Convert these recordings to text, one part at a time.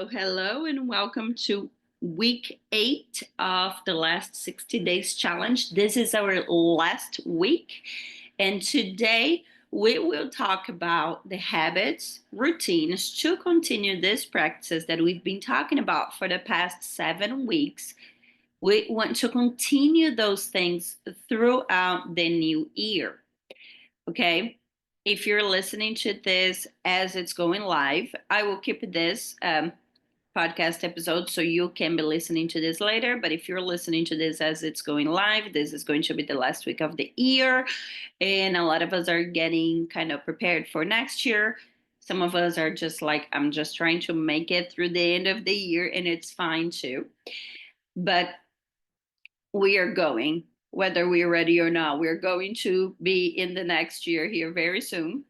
Hello, and welcome to week 8 of the last 60 days challenge. This is our last week, and today we will talk about the habits, routines to continue this practice that we've been talking about for the past 7 weeks. We want to continue those things throughout the new year. Okay. If you're listening to this as it's going live, I will keep this podcast episode so you can be listening to this later. But if you're listening to this as it's going live, this is going to be the last week of the year. And a lot of us are getting kind of prepared for next year. Some of us are just like, I'm just trying to make it through the end of the year, and it's fine too. But we are going, whether we're ready or not, we're going to be in the next year here very soon.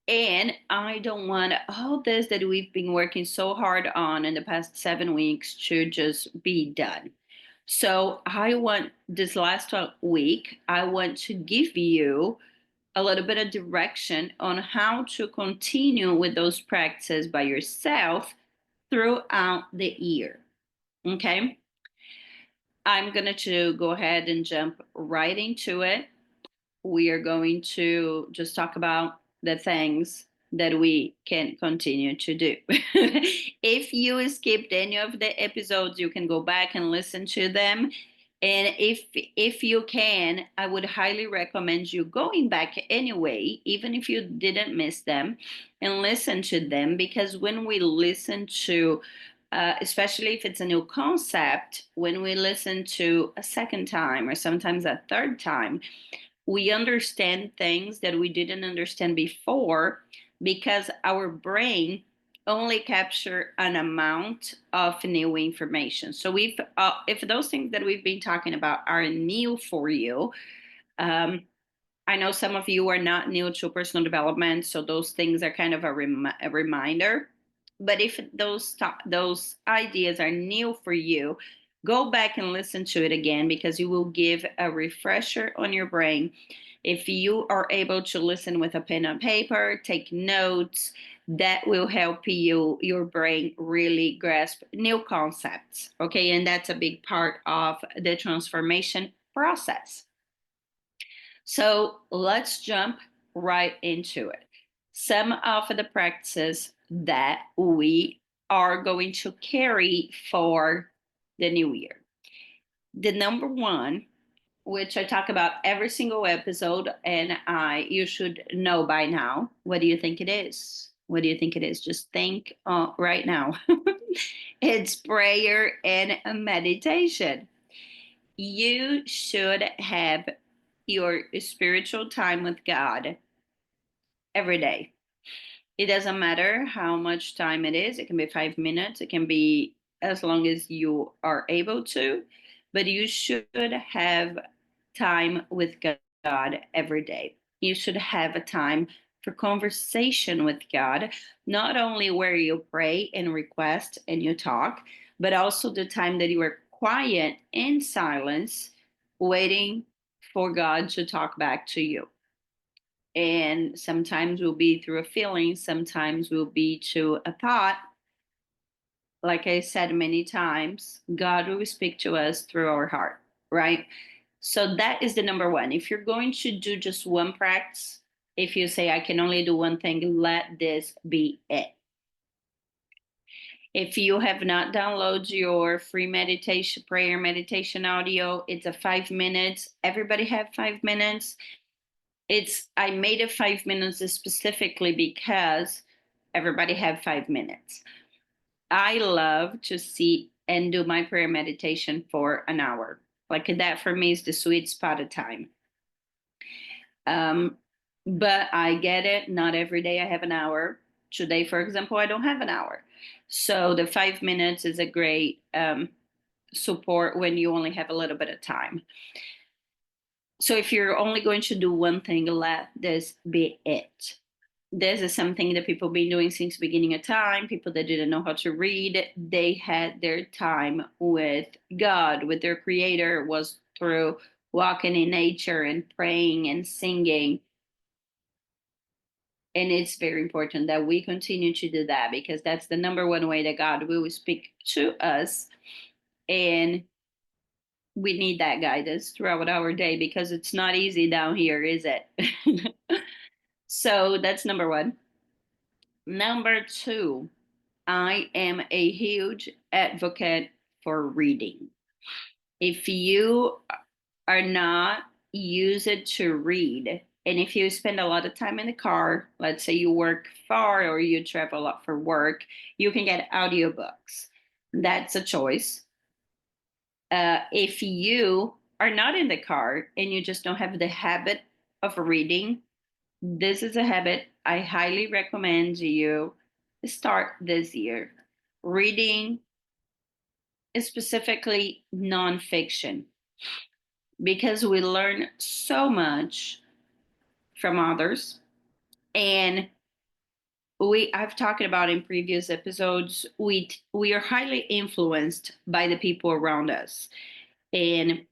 And I don't want all this that we've been working so hard on in the past 7 weeks to just be done. So I want this last week, I want to give you a little bit of direction on how to continue with those practices by yourself throughout the year. Okay. I'm going to go ahead and jump right into it. We are going to just talk about the things that we can continue to do. If you skipped any of the episodes, you can go back and listen to them. And if you can, I would highly recommend you going back anyway, even if you didn't miss them, and listen to them, because when we listen to especially if it's a new concept, when we listen to a second time or sometimes a third time, we understand things that we didn't understand before because our brain only capture an amount of new information. So if those things that we've been talking about are new for you, I know some of you are not new to personal development, so those things are kind of a reminder. But if those ideas are new for you, go back and listen to it again, because you will give a refresher on your brain. If you are able to listen with a pen and paper, take notes, that will help your brain really grasp new concepts. Okay, and that's a big part of the transformation process. So let's jump right into it. Some of the practices that we are going to carry for the new year. The number one, which I talk about every single episode, and you should know by now. What do you think it is? What do you think it is? Just think right now. It's prayer and meditation. You should have your spiritual time with God every day. It doesn't matter how much time it is. It can be 5 minutes. It can be as long as you are able to, but you should have time with God every day. You should have a time for conversation with God, not only where you pray and request and you talk, but also the time that you are quiet in silence, waiting for God to talk back to you. And sometimes will be through a feeling, sometimes will be to a thought. Like I said many times, God will speak to us through our heart, right? So that is the number one. If you're going to do just one practice, if you say, I can only do one thing, let this be it. If you have not downloaded your free meditation, prayer meditation audio, it's a 5 minutes. Everybody have 5 minutes. I made it 5 minutes specifically because everybody have 5 minutes. I love to sit and do my prayer meditation for an hour. Like that for me is the sweet spot of time. But I get it. Not every day I have an hour. Today, for example, I don't have an hour. So the 5 minutes is a great support when you only have a little bit of time. So if you're only going to do one thing, let this be it. This is something that people have been doing since the beginning of time. People that didn't know how to read, they had their time with God, with their creator, was through walking in nature and praying and singing. And it's very important that we continue to do that, because that's the number one way that God will speak to us. And we need that guidance throughout our day, because it's not easy down here, is it? So that's number one. Number two, I am a huge advocate for reading. If you are not use it to read, and if you spend a lot of time in the car, let's say you work far or you travel a lot for work, you can get audiobooks. That's a choice. If you are not in the car and you just don't have the habit of reading, this is a habit I highly recommend you start this year. Reading, specifically nonfiction, because we learn so much from others. And I've talked about in previous episodes, we are highly influenced by the people around us. And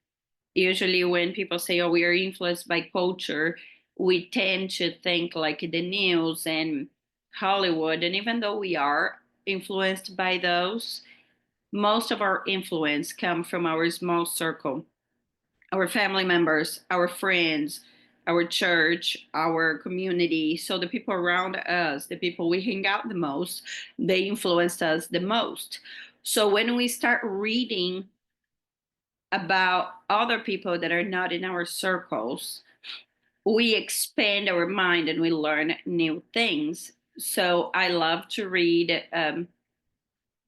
usually when people say, oh, we are influenced by culture, we tend to think like the news and Hollywood. And even though we are influenced by those, most of our influence come from our small circle, our family members, our friends, our church, our community. So the people around us, the people we hang out the most, they influenced us the most. So when we start reading about other people that are not in our circles, we expand our mind and we learn new things. So I love to read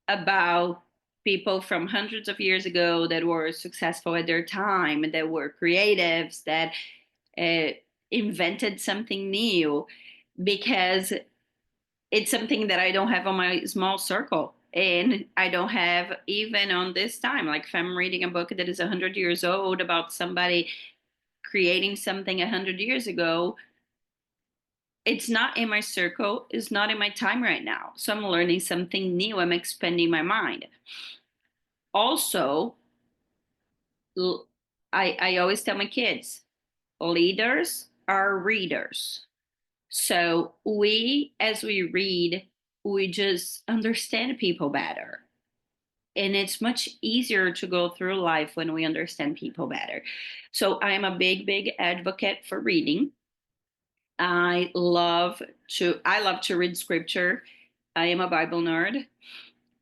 about people from hundreds of years ago that were successful at their time, that were creatives, that uh, invented something new, because it's something that I don't have on my small circle. And I don't have even on this time. Like if I'm reading a book that is 100 years old about somebody creating something 100 years ago, it's not in my circle, it's not in my time right now. So I'm learning something new, I'm expanding my mind. Also, I always tell my kids, leaders are readers. So as we read, we just understand people better. And it's much easier to go through life when we understand people better. So I'm a big, big advocate for reading. I love to read scripture. I am a Bible nerd.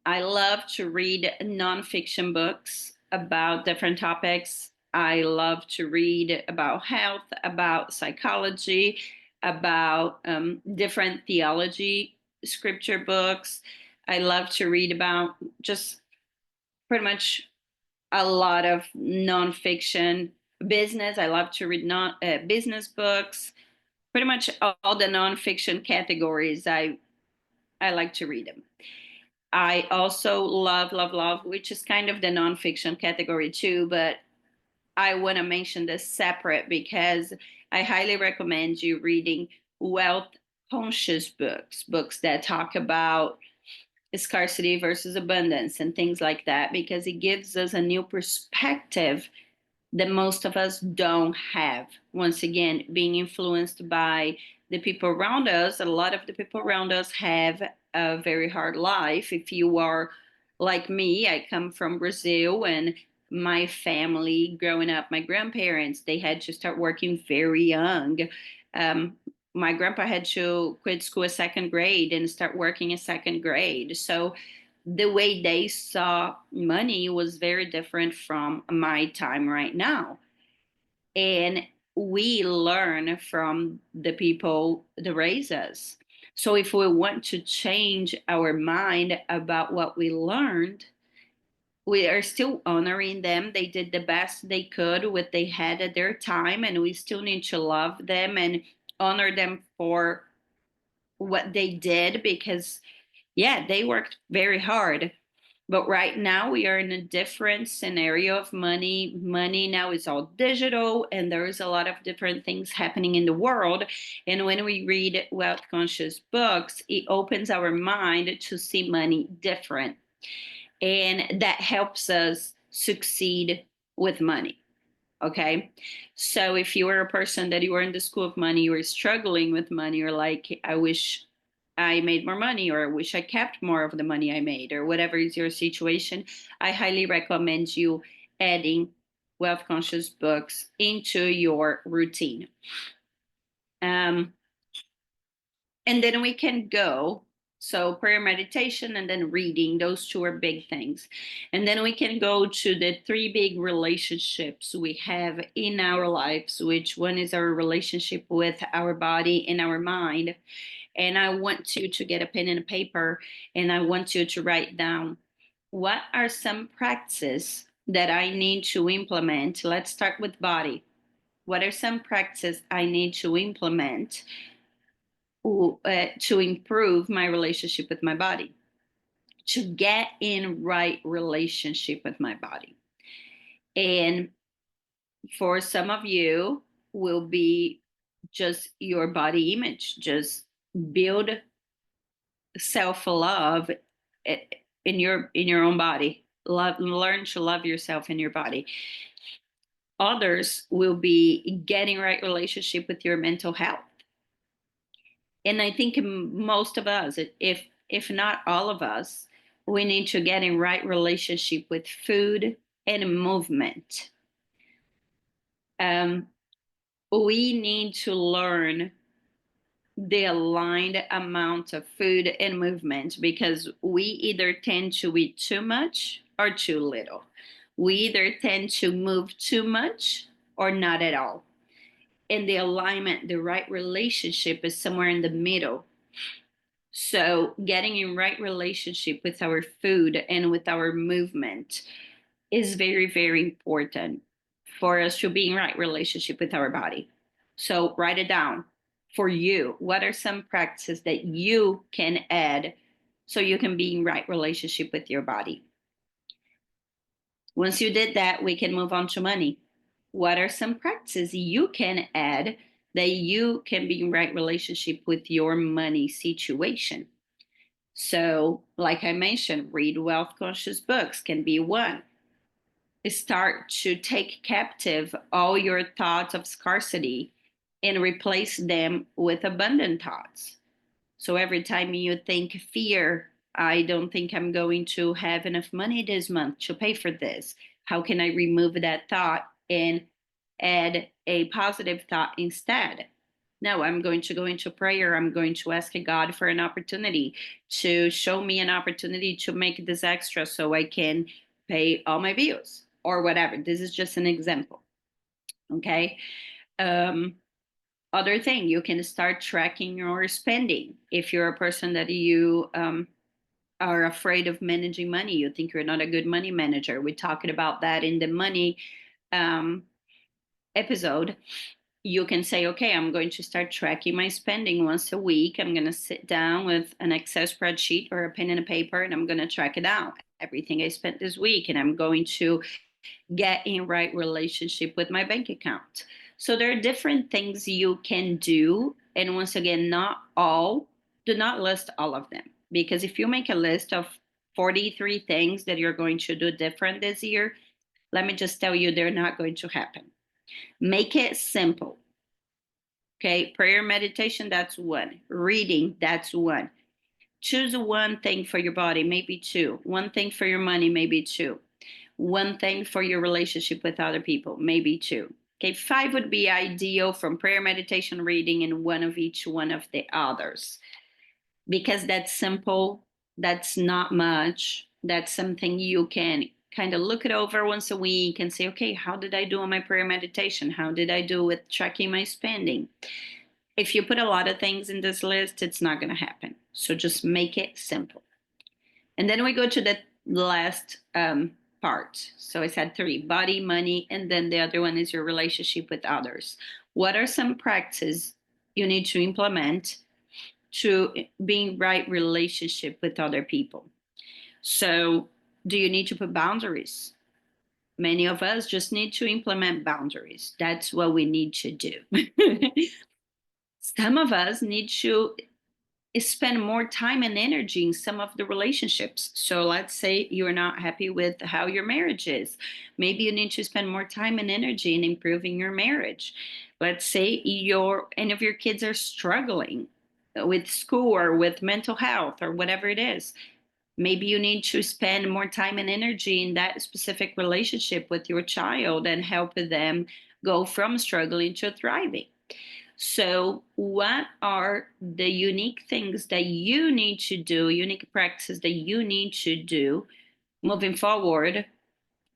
I love to read nonfiction books about different topics. I love to read about health, about psychology, about different theology scripture books. I love to read about just pretty much a lot of nonfiction business. I love to read business books, pretty much all the nonfiction categories. I like to read them. I also love, which is kind of the nonfiction category too, but I want to mention this separate because I highly recommend you reading wealth conscious books, books that talk about scarcity versus abundance and things like that, because it gives us a new perspective that most of us don't have. Once again, being influenced by the people around us, a lot of the people around us have a very hard life. If you are like me, I come from Brazil, and my family growing up, my grandparents, they had to start working very young. Um, my grandpa had to quit school at second grade and start working at second grade. So the way they saw money was very different from my time right now. And we learn from the people that raise us. So if we want to change our mind about what we learned, we are still honoring them. They did the best they could with what they had at their time, and we still need to love them and honor them for what they did, because yeah, they worked very hard. But right now we are in a different scenario of money. Money now is all digital, and there is a lot of different things happening in the world. And when we read wealth conscious books, it opens our mind to see money different. And that helps us succeed with money. Okay. So if you are a person that you are in the school of money, you are struggling with money, or like, I wish I made more money, or I wish I kept more of the money I made, or whatever is your situation, I highly recommend you adding wealth conscious books into your routine. Um, and then we can go, so prayer, meditation, and then reading, those two are big things. And then we can go to the three big relationships we have in our lives, which one is our relationship with our body and our mind. And I want you to get a pen and a paper, and I want you to write down, what are some practices that I need to implement? Let's start with body. What are some practices I need to implement to improve my relationship with my body, to get in right relationship with my body? And for some of you, will be just your body image, just build self-love in your own body. Learn to love yourself in your body. Others will be getting right relationship with your mental health. And I think most of us, if not all of us, we need to get in right relationship with food and movement. um, we need to learn the aligned amount of food and movement, because we either tend to eat too much or too little. We either tend to move too much or not at all. And the alignment, the right relationship is somewhere in the middle. So getting in right relationship with our food and with our movement is very, very important for us to be in right relationship with our body. So write it down. For you, what are some practices that you can add so you can be in right relationship with your body? Once you did that, we can move on to money. What are some practices you can add that you can be in right relationship with your money situation? So, like I mentioned, read wealth conscious books can be one. Start to take captive all your thoughts of scarcity and replace them with abundant thoughts. So every time you think fear, I don't think I'm going to have enough money this month to pay for this. How can I remove that thought and add a positive thought instead? No, I'm going to go into prayer. I'm going to ask God for an opportunity, to show me an opportunity to make this extra so I can pay all my bills or whatever. This is just an example. Okay. Um, Other thing, you can start tracking your spending. If you're a person that you are afraid of managing money, you think you're not a good money manager. We talked about that in the money um, episode. You can say, okay, I'm going to start tracking my spending once a week. I'm going to sit down with an Excel spreadsheet or a pen and a paper, and I'm going to track it out, everything I spent this week. And I'm going to get in right relationship with my bank account. So there are different things you can do. And once again, do not list all of them. Because if you make a list of 43 things that you're going to do different this year, let me just tell you, they're not going to happen. Make it simple. Okay, prayer, meditation, that's one. Reading, that's one. Choose one thing for your body, maybe two. One thing for your money, maybe two. One thing for your relationship with other people, maybe two. Okay, five would be ideal, from prayer, meditation, reading, and one of each one of the others. Because that's simple, that's not much. That's something you can kind of look it over once a week and say, okay, how did I do on my prayer meditation? How did I do with tracking my spending? If you put a lot of things in this list, it's not going to happen. So just make it simple. And then we go to the last part. So I said three: body, money, and then the other one is your relationship with others. What are some practices you need to implement to be in right relationship with other people? So, do you need to put boundaries? Many of us just need to implement boundaries. That's what we need to do. Some of us need to spend more time and energy in some of the relationships. So let's say you're not happy with how your marriage is. Maybe you need to spend more time and energy in improving your marriage. Let's say any of your kids are struggling with school or with mental health or whatever it is. Maybe you need to spend more time and energy in that specific relationship with your child and help them go from struggling to thriving. So, what are the unique things that you need to do, unique practices that you need to do moving forward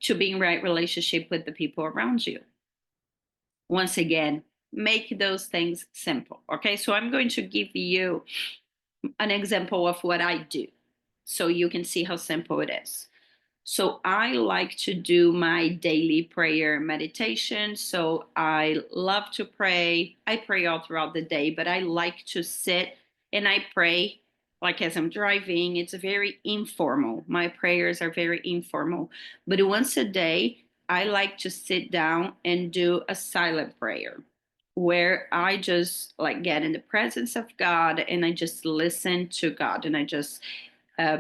to be in right relationship with the people around you? Once again, make those things simple. Okay, so I'm going to give you an example of what I do so you can see how simple it is. So I like to do my daily prayer meditation. So I love to pray. I pray all throughout the day, but I like to sit and I pray like as I'm driving. It's very informal. My prayers are very informal. But once a day, I like to sit down and do a silent prayer where I just like get in the presence of God and I just listen to God and I just uh,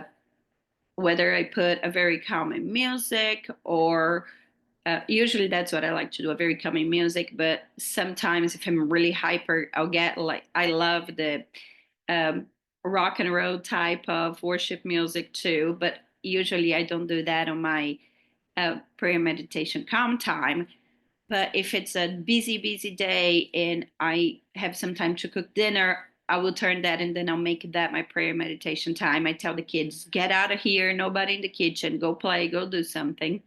whether I put a very calming music or usually that's what I like to do, a very calming music. But sometimes if I'm really hyper, I'll get like, I love the um, rock and roll type of worship music too. But usually I don't do that on my prayer meditation calm time. But if it's a busy, busy day and I have some time to cook dinner, I will turn that and then I'll make that my prayer meditation time. I tell the kids, get out of here, nobody in the kitchen, go play, go do something.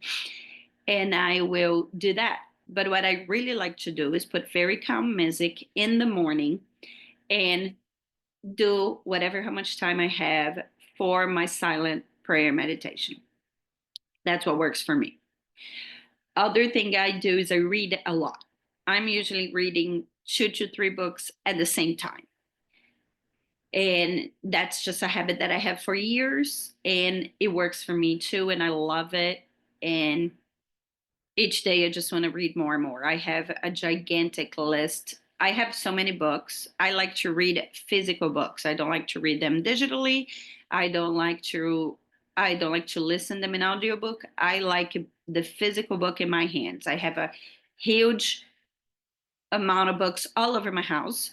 And I will do that. But what I really like to do is put very calm music in the morning and do whatever, how much time I have for my silent prayer meditation. That's what works for me. Other thing I do is I read a lot. I'm usually reading 2 to 3 books at the same time. And that's just a habit that I have for years. And it works for me too. And I love it. And each day I just want to read more and more. I have a gigantic list. I have so many books. I like to read physical books. I don't like to read them digitally. I don't like to I don't like to listen them in audiobook. I like the physical book in my hands. I have a huge amount of books all over my house.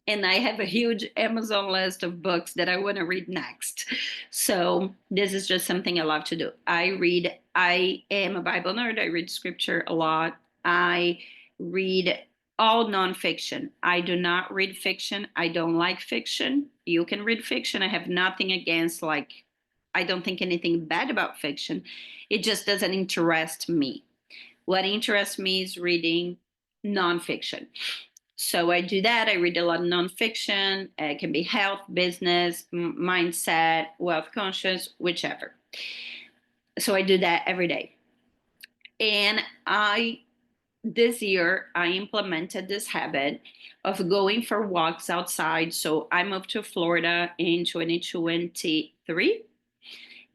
And I have a huge Amazon list of books that I want to read next. So this is just something I love to do. I am a Bible nerd. I read scripture a lot. I read all nonfiction. I do not read fiction. I don't like fiction. You can read fiction. I have nothing against, like, I don't think anything bad about fiction. It just doesn't interest me. What interests me is reading nonfiction. So I do that. I read a lot of nonfiction. It can be health, business, mindset, wealth conscious, whichever. So I do that every day. And this year, I implemented this habit of going for walks outside. So I moved to Florida in 2023.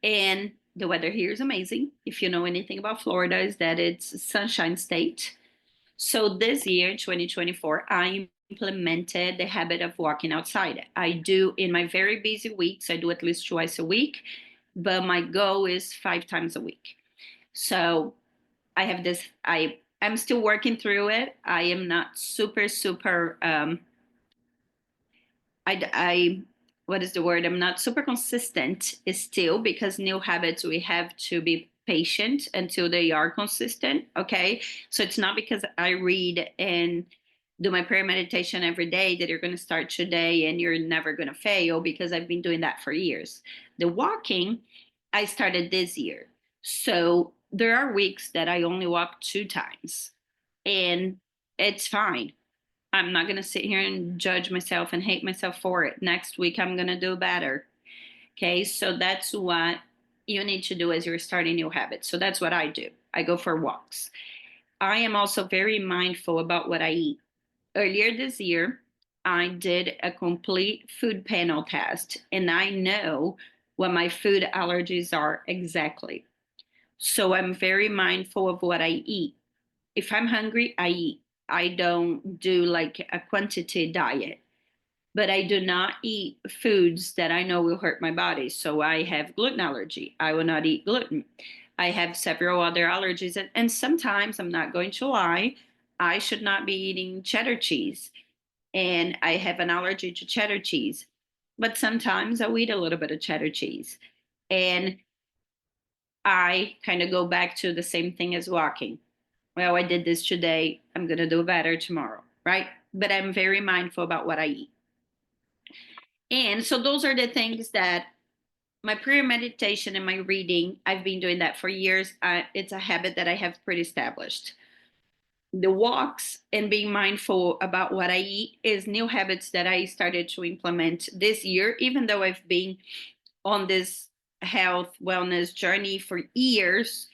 And the weather here is amazing. If you know anything about Florida, is that it's a sunshine state. So this year, 2024, I implemented the habit of walking outside. I do in my very busy weeks, I do at least twice a week, but my goal is 5 times a week. So I have this, I'm still working through it. I am not super I what is the word? I'm not super consistent still because new habits we have to be patient until they are consistent. Okay. So it's not because I read and do my prayer meditation every day that you're going to start today and you're never going to fail because I've been doing that for years. The walking, I started this year. So there are weeks that I only walk 2 times and it's fine. I'm not going to sit here and judge myself and hate myself for it. Next week, I'm going to do better. Okay. So that's what you need to do as you're starting new habits. So that's what I do. I go for walks. I am also very mindful about what I eat. Earlier this year, I did a complete food panel test and I know what my food allergies are exactly. So I'm very mindful of what I eat. If I'm hungry, I eat. I don't do like a quantity diet. but I do not eat foods that I know will hurt my body. So I have gluten allergy. I will not eat gluten. I have several other allergies. And sometimes, I'm not going to lie, I should not be eating cheddar cheese. And I have an allergy to cheddar cheese. But sometimes I'll eat a little bit of cheddar cheese. And I kind of go back to the same thing as walking. Well, I did this today. I'm going to do better tomorrow, right? But I'm very mindful about what I eat. And so those are the things that my prayer meditation and my reading, I've been doing that for years. It's a habit that I have pretty established. The walks and being mindful about what I eat is new habits that I started to implement this year, even though I've been on this health wellness journey for years,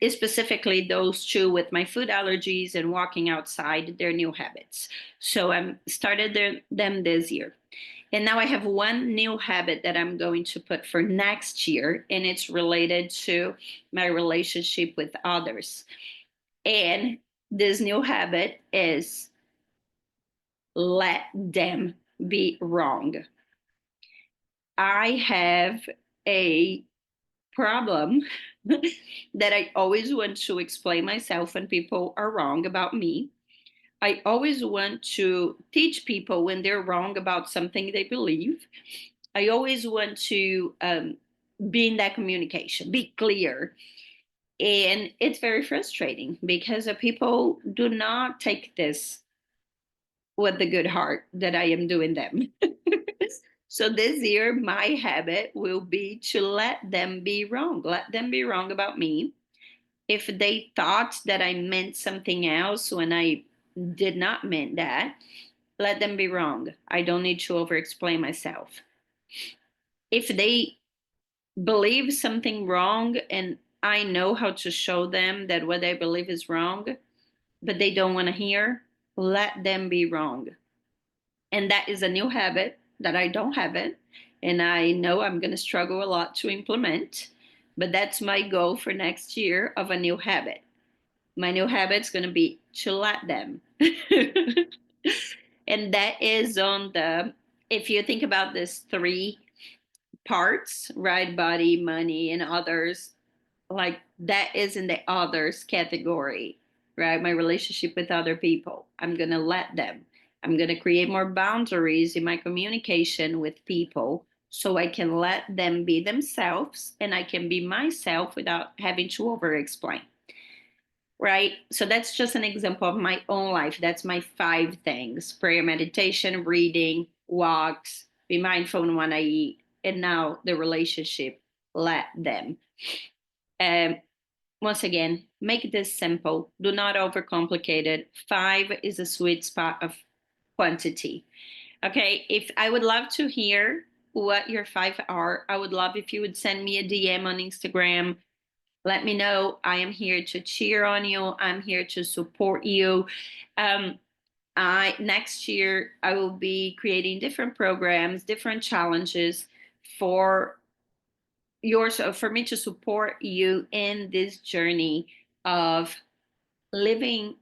specifically those two with my food allergies and walking outside, they're new habits. So I started them this year. And now I have one new habit that I'm going to put for next year, and it's related to my relationship with others. And this new habit is let them be wrong. I have a problem that I always want to explain myself when people are wrong about me. I always want to teach people when they're wrong about something they believe. I always want to be in that communication, be clear. And it's very frustrating because people do not take this with the good heart that I am doing them. So this year, my habit will be to let them be wrong. Let them be wrong about me. If they thought that I meant something else when I did not mean that, let them be wrong. I don't need to over explain myself. If they believe something wrong and I know how to show them that what they believe is wrong, but they don't want to hear, let them be wrong. And that is a new habit that I don't have it. And I know I'm going to struggle a lot to implement, but that's my goal for next year of a new habit. My new habit is going to be to let them. And that is on the, if you think about this three parts, right? Body, money, and others, like that is in the others category, right? My relationship with other people. I'm going to let them. I'm going to create more boundaries in my communication with people so I can let them be themselves and I can be myself without having to over explain. Right? So that's just an example of my own life. That's my 5 things: prayer, meditation, reading, walks, be mindful in what I eat, and now the relationship, let them. Um, Once again, make this simple. Do not overcomplicate it. 5 is a sweet spot of quantity. Okay, if I would love to hear what your 5 are, I would love if you would send me a DM on Instagram. Let me know. I am here to cheer on you. I'm here to support you. Um, I next year I will be creating different programs, different challenges for yours, for me to support you in this journey of living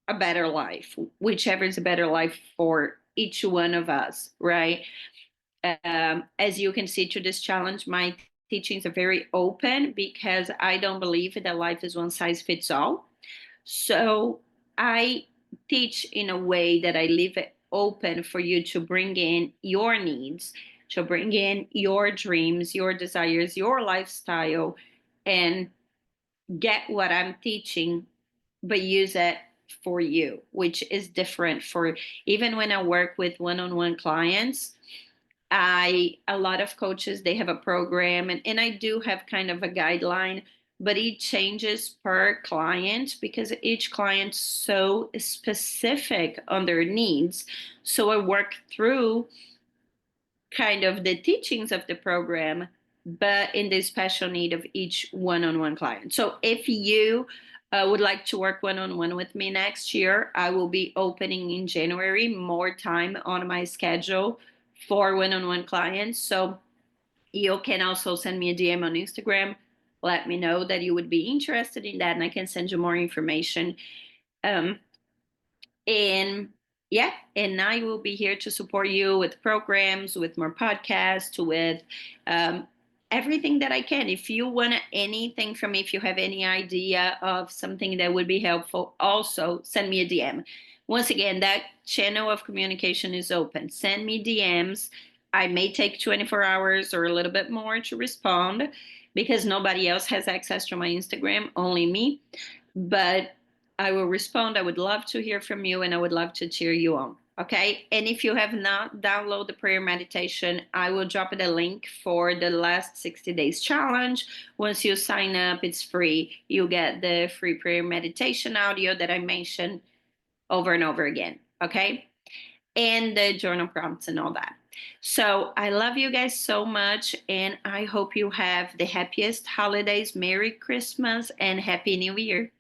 a better life, whichever is a better life for each one of us, right? As you can see through this challenge, my teachings are very open because I don't believe that life is one size fits all. So I teach in a way that I leave it open for you to bring in your needs, to bring in your dreams, your desires, your lifestyle, and get what I'm teaching, but use it for you, which is different for even when I work with one-on-one clients. A lot of coaches, they have a program, and I do have kind of a guideline, but it changes per client because each client's so specific on their needs. So I work through kind of the teachings of the program, but in the special need of each one-on-one client. So if you would like to work one-on-one with me next year, I will be opening in January more time on my schedule for one-on-one clients. So you can also send me a DM on Instagram. Let me know that you would be interested in that, and I can send you more information. Um, and Yeah, and I will be here to support you with programs, with more podcasts, with um, everything that I can. If you want anything from me, if you have any idea of something that would be helpful, also send me a DM. Once again, that channel of communication is open. Send me DMs. I may take 24 hours or a little bit more to respond because nobody else has access to my Instagram, only me. But I will respond. I would love to hear from you and I would love to cheer you on. Okay. And if you have not downloaded the prayer meditation, I will drop the link for the last 60 days challenge. Once you sign up, it's free. You get the free prayer meditation audio that I mentioned over and over again. Okay. And the journal prompts and all that. So I love you guys so much. And I hope you have the happiest holidays. Merry Christmas and Happy New Year.